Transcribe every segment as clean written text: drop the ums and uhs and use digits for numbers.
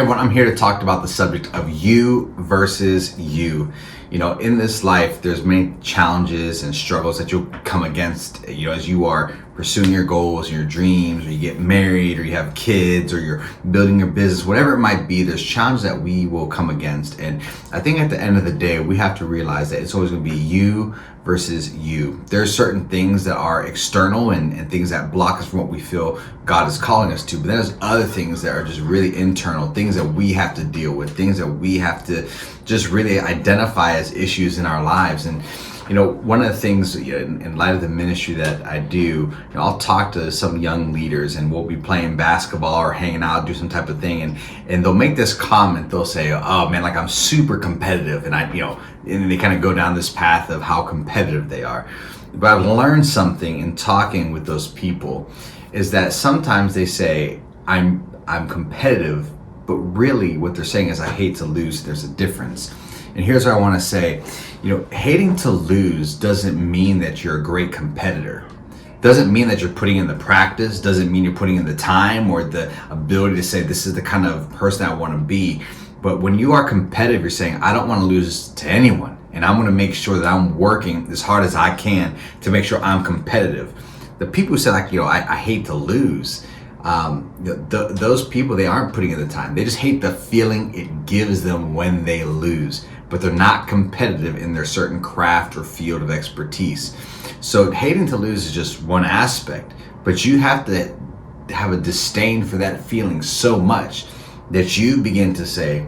everyone, I'm here to talk about the subject of you versus you. You know, in this life, there's many challenges and struggles that you'll come against, you know, as you are pursuing your goals and your dreams, or you get married, or you have kids, or you're building your business, whatever it might be, there's challenges that we will come against. And I think at the end of the day, we have to realize that it's always going to be you versus you. There's certain things that are external and things that block us from what we feel God is calling us to. But then there's other things that are just really internal, things that we have to deal with, things that we have to just really identify as issues in our lives. And you know, one of the things, you know, in light of the ministry that I do, you know, I'll talk to some young leaders and we'll be playing basketball or hanging out, do some type of thing, and they'll make this comment. They'll say, "Oh man, like I'm super competitive," and and they kind of go down this path of how competitive they are. But I've learned something in talking with those people is that sometimes they say, "I'm competitive," but really what they're saying is, "I hate to lose." There's a difference. And here's what I want to say. You know, hating to lose doesn't mean that you're a great competitor. Doesn't mean that you're putting in the practice. Doesn't mean you're putting in the time or the ability to say, this is the kind of person I want to be. But when you are competitive, you're saying, I don't want to lose to anyone. And I'm going to make sure that I'm working as hard as I can to make sure I'm competitive. The people who say, like, you know, I hate to lose, those people, they aren't putting in the time. They just hate the feeling it gives them when they lose. But they're not competitive in their certain craft or field of expertise. So hating to lose is just one aspect, but you have to have a disdain for that feeling so much that you begin to say,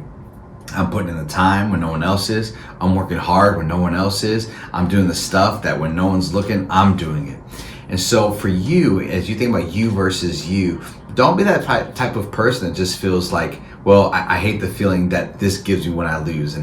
I'm putting in the time when no one else is. I'm working hard when no one else is. I'm doing the stuff that when no one's looking, I'm doing it. And so for you, as you think about you versus you, don't be that type of person that just feels like, well, I hate the feeling that this gives me when I lose.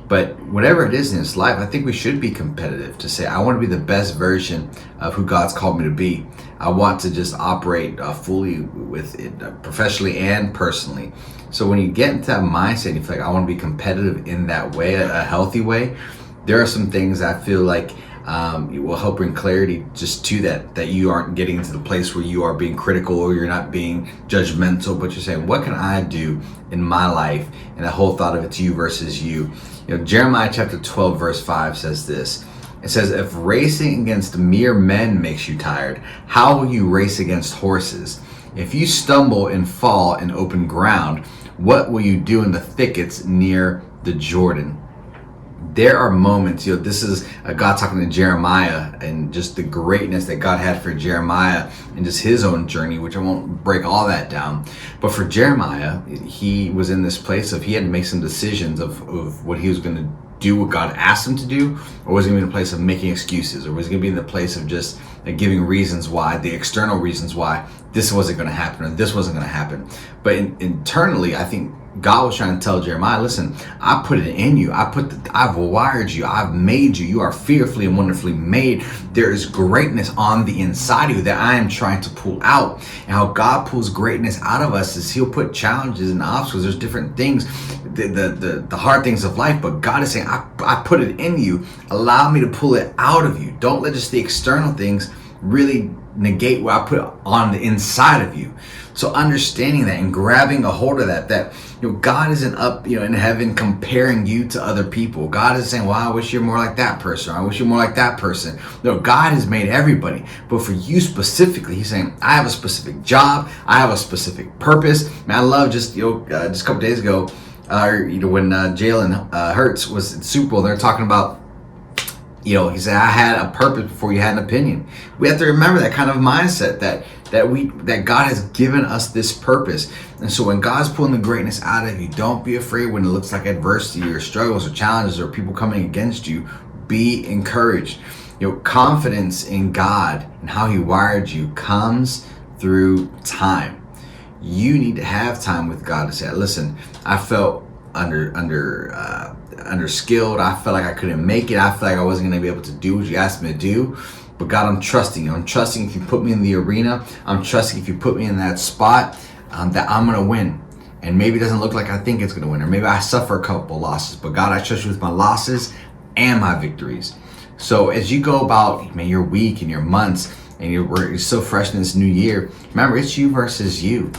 But whatever it is in this life, I think we should be competitive to say, I want to be the best version of who God's called me to be. I want to just operate fully with it, professionally and personally. So when you get into that mindset, and you feel like I want to be competitive in that way, a healthy way, there are some things I feel like it will help bring clarity just to that you aren't getting to the place where you are being critical or you're not being judgmental, but you're saying, what can I do in my life? And the whole thought of it's you versus you. You know, Jeremiah chapter 12 verse 5 says this. It says, if racing against mere men makes you tired, how will you race against horses? If you stumble and fall in open ground, what will you do in the thickets near the Jordan? There are moments, you know, this is God talking to Jeremiah and just the greatness that God had for Jeremiah and just his own journey, which I won't break all that down. But for Jeremiah, he was in this place of he had to make some decisions of what he was going to do, what God asked him to do, or was he going to be in a place of making excuses, or was he going to be in the place of just giving reasons why, the external reasons why this wasn't going to happen or this wasn't going to happen. But internally, I think God was trying to tell Jeremiah, listen, I put it in you. I've wired you. I've made you. You are fearfully and wonderfully made. There is greatness on the inside of you that I am trying to pull out. And how God pulls greatness out of us is he'll put challenges and obstacles. There's different things, the hard things of life. But God is saying, I put it in you. Allow me to pull it out of you. Don't let just the external things really negate what I put on the inside of you. So understanding that and grabbing a hold of that you know, God isn't up, you know, in heaven comparing you to other people. God is saying, well, I wish you're more like that person. I wish you're more like that person. No, God has made everybody. But for you specifically, he's saying, I have a specific job. I have a specific purpose. Man, I love just a couple days ago, when Jalen Hurts was in Super Bowl, they're talking about, you know, he said, I had a purpose before you had an opinion. We have to remember that kind of mindset that God has given us this purpose. And so when God's pulling the greatness out of you, don't be afraid when it looks like adversity or struggles or challenges or people coming against you. Be encouraged. You know, confidence in God and how he wired you comes through time. You need to have time with God to say, listen, I felt underskilled. I felt like I couldn't make it. I felt like I wasn't going to be able to do what you asked me to do. But God, I'm trusting you. I'm trusting if you put me in the arena, I'm trusting if you put me in that spot, that I'm going to win. And maybe it doesn't look like I think it's going to win, or maybe I suffer a couple losses. But God, I trust you with my losses and my victories. So as you go about, your week and your months, and you're so fresh in this new year, remember, it's you versus you.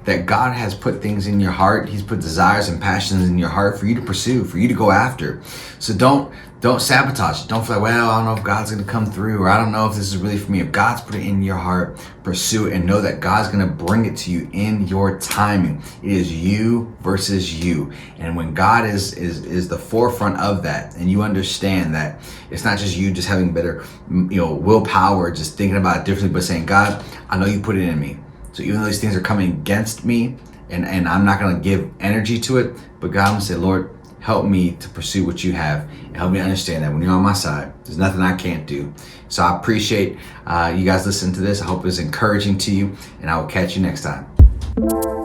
that God has put things in your heart. He's put desires and passions in your heart for you to pursue, for you to go after. So don't sabotage it. Don't feel like, well, I don't know if God's going to come through, or I don't know if this is really for me. If God's put it in your heart, pursue it and know that God's going to bring it to you in your timing. It is you versus you. And when God is the forefront of that, and you understand that it's not just you just having better, willpower, just thinking about it differently, but saying, God, I know you put it in me. So even though these things are coming against me, and I'm not going to give energy to it, but God, I'm going to say, Lord, help me to pursue what you have, and help me understand that when you're on my side, there's nothing I can't do. So I appreciate you guys listening to this. I hope it's encouraging to you, and I will catch you next time.